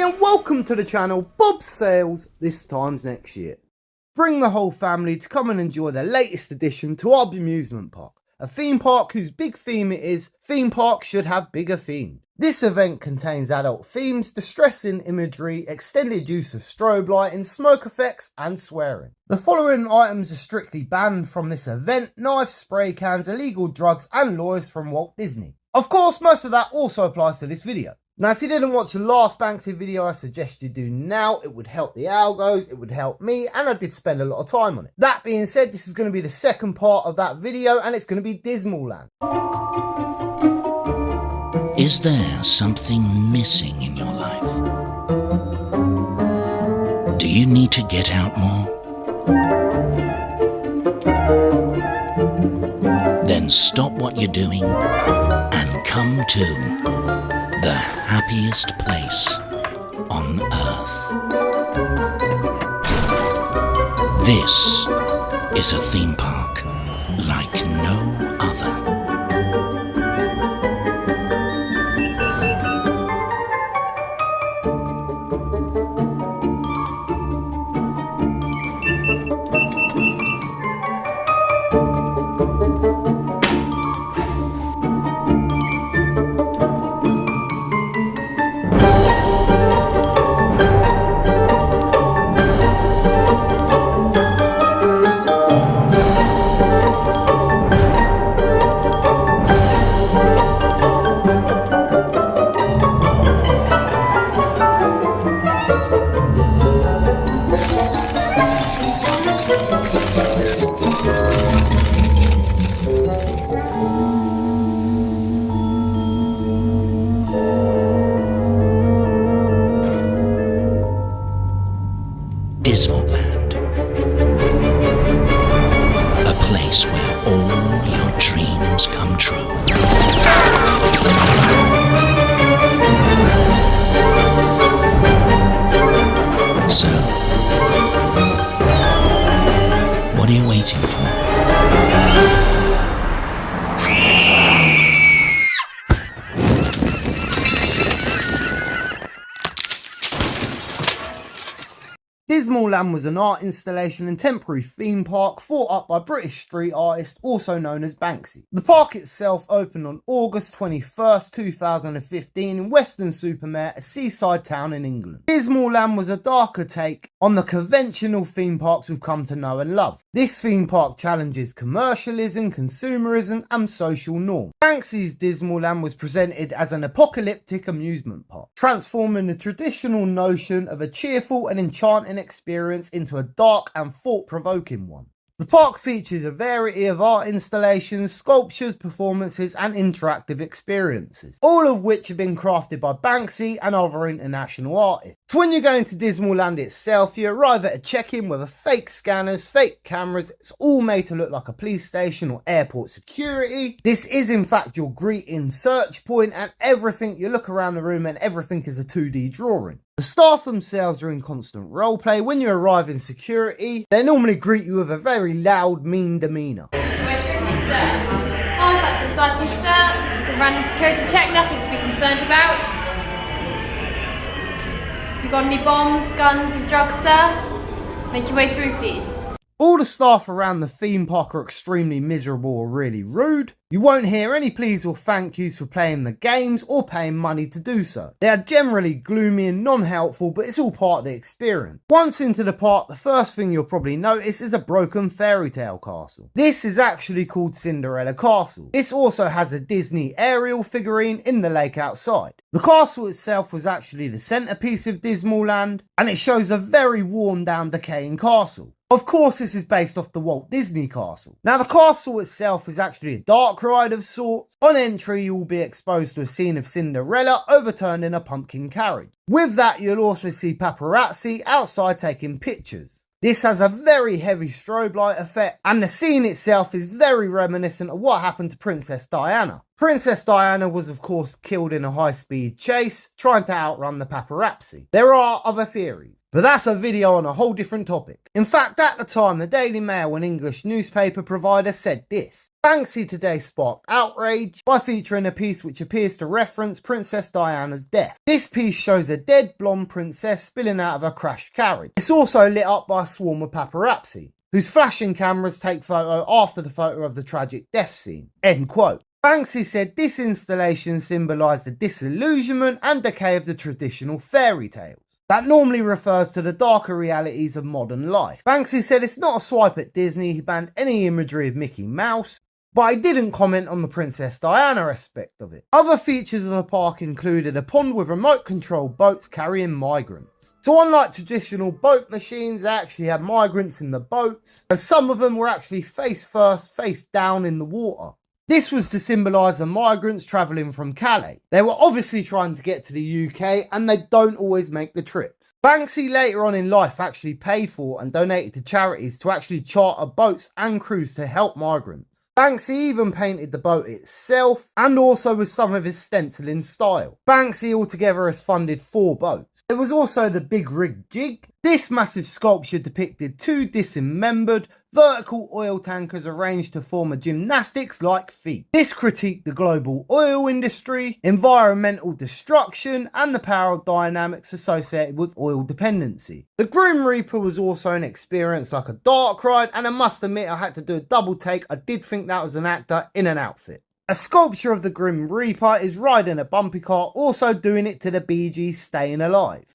everybody and welcome to the channel Bob Sales this times next year. Bring the whole family to come and enjoy the latest addition to our amusement park. A theme park whose big theme it is, theme parks should have bigger themes. This event contains adult themes, distressing imagery, extended use of strobe lighting, smoke effects and swearing. The following items are strictly banned from this event: knives, spray cans, illegal drugs and lawyers from Walt Disney. Of course, most of that also applies to this video. Now, if you didn't watch the last Banksy video, I suggest you do now. It would help the algos, it would help me, and I did spend a lot of time on it. That being said, this is going to be the second part of that video, and it's going to be Dismaland. Is there something missing in your life? Do you need to get out more? Then stop what you're doing and come to the happiest place on earth. This is a theme park like no other. Dismaland, a place where all your dreams come true. So, what are you waiting for? Dismaland was an art installation and temporary theme park thought up by British street artist also known as Banksy. The park itself opened on August 21st, 2015 in Weston-super-Mare, a seaside town in England. Dismaland was a darker take on the conventional theme parks we've come to know and love. This theme park challenges commercialism, consumerism and social norms. Banksys Dismaland was presented as an apocalyptic amusement park, transforming the traditional notion of a cheerful and enchanting experience into a dark and thought-provoking one. The park features a variety of art installations, sculptures, performances and interactive experiences, all of which have been crafted by Banksy and other international artists. So when you go into Dismaland itself, you arrive at a check-in with fake scanners, fake cameras. It's all made to look like a police station or airport security. This is in fact your greeting search point, and everything, you look around the room and everything is a 2D drawing. The staff themselves are in constant roleplay. When you arrive in security, they normally greet you with a very loud, mean demeanour. Where's your police, sir? Oh, is that to the side, police, sir? This is a random security check, nothing to be concerned about. You got any bombs, guns and drugs, sir? Make your way through, please. All the staff around the theme park are extremely miserable or really rude. You won't hear any pleas or thank yous for playing the games or paying money to do so. They are generally gloomy and non-helpful, but it's all part of the experience. Once into the park, the first thing you'll probably notice is a broken fairy tale castle. This is actually called Cinderella Castle. This also has a Disney Ariel figurine in the lake outside. The castle itself was actually the centerpiece of Dismaland, and it shows a very worn down, decaying castle. Of course, this is based off the Walt Disney castle. Now, the castle itself is actually a dark ride of sorts. On entry, you will be exposed to a scene of Cinderella overturned in a pumpkin carriage. With that, you'll also see paparazzi outside taking pictures. This has a very heavy strobe light effect, and the scene itself is very reminiscent of what happened to Princess Diana. Princess Diana was of course killed in a high-speed chase, trying to outrun the paparazzi. There are other theories, but that's a video on a whole different topic. In fact, at the time, the Daily Mail, an English newspaper provider, said this: Banksy today sparked outrage by featuring a piece which appears to reference Princess Diana's death. This piece shows a dead blonde princess spilling out of a crashed carriage. It's also lit up by a swarm of paparazzi, whose flashing cameras take photo after the photo of the tragic death scene. End quote. Banksy said this installation symbolised the disillusionment and decay of the traditional fairy tales. That normally refers to the darker realities of modern life. Banksy said it's not a swipe at Disney, he banned any imagery of Mickey Mouse, but he didn't comment on the Princess Diana aspect of it. Other features of the park included a pond with remote controlled boats carrying migrants. So unlike traditional boat machines, they actually had migrants in the boats, and some of them were actually face first, face down in the water. This was to symbolise the migrants travelling from Calais. They were obviously trying to get to the UK and they don't always make the trips. Banksy later on in life actually paid for and donated to charities to actually charter boats and crews to help migrants. Banksy even painted the boat itself and also with some of his stenciling style. Banksy altogether has funded 4 boats. There was also the Big Rig Jig. This massive sculpture depicted 2 dismembered vertical oil tankers arranged to form a gymnastics-like feat. This critiqued the global oil industry, environmental destruction, and the power dynamics associated with oil dependency. The Grim Reaper was also an experience like a dark ride, and I must admit I had to do a double take. I did think that was an actor in an outfit. A sculpture of the Grim Reaper is riding a bumpy car, also doing it to the Bee Gees' Staying Alive.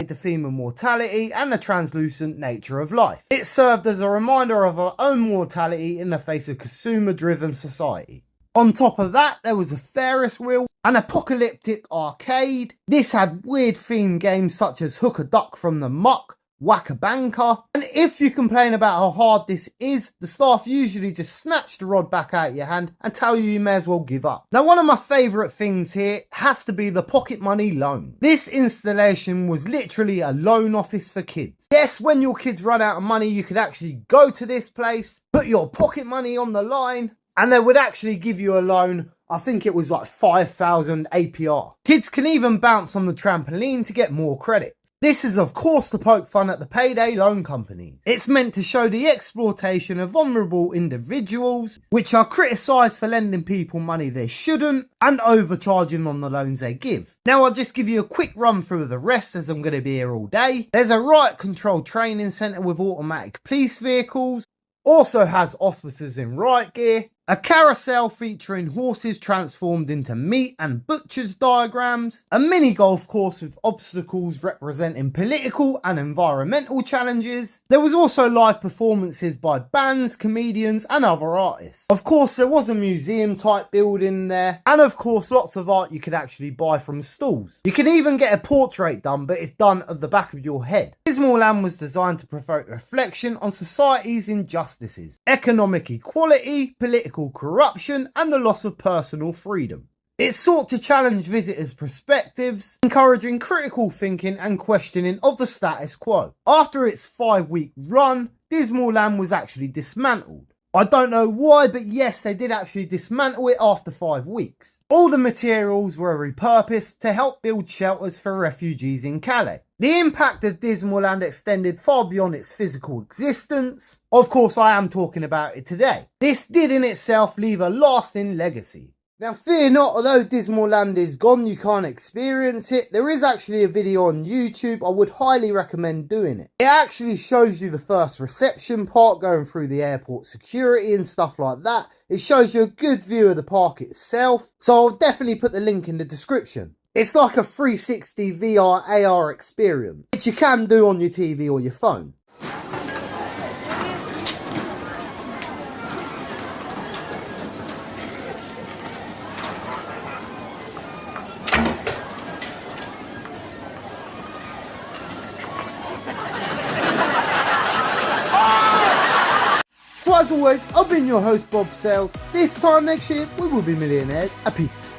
The theme of mortality and the translucent nature of life. It served as a reminder of our own mortality in the face of consumer-driven society. On top of that, there was a Ferris wheel, an apocalyptic arcade. This had weird themed games such as Hook a Duck from the Muck, Whack a Banker, and if you complain about how hard this is, the staff usually just snatch the rod back out of your hand and tell you may as well give up. Now, one of my favourite things here has to be the pocket money loan. This installation was literally a loan office for kids. Yes, when your kids run out of money, you could actually go to this place, put your pocket money on the line, and they would actually give you a loan. I think it was like 5,000 APR. Kids can even bounce on the trampoline to get more credit. This is of course to poke fun at the payday loan companies. It's meant to show the exploitation of vulnerable individuals, which are criticised for lending people money they shouldn't and overcharging on the loans they give. Now I'll just give you a quick run through of the rest as I'm going to be here all day. There's a riot control training centre with automatic police vehicles, also has officers in riot gear, a carousel featuring horses transformed into meat and butcher's diagrams, a mini golf course with obstacles representing political and environmental challenges. There was also live performances by bands, comedians and other artists. Of course there was a museum type building there, and of course lots of art you could actually buy from stalls. You can even get a portrait done, but it's done of the back of your head. Dismaland was designed to provoke reflection on society's injustices, economic equality, political corruption and the loss of personal freedom. It sought to challenge visitors' perspectives, encouraging critical thinking and questioning of the status quo. After its 5-week run, Dismaland was actually dismantled. I don't know why, but yes, they did actually dismantle it after 5 weeks. All the materials were repurposed to help build shelters for refugees in Calais. The impact of Dismaland extended far beyond its physical existence. Of course, I am talking about it today. This did in itself leave a lasting legacy. Now fear not, although Dismaland is gone, you can't experience it. There is actually a video on YouTube. I would highly recommend doing it. It actually shows you the first reception part, going through the airport security and stuff like that. It shows you a good view of the park itself. So I'll definitely put the link in the description. It's like a 360 VR AR experience, which you can do on your TV or your phone. So as always, I've been your host Bob Sales. This time next year we will be millionaires. A peace.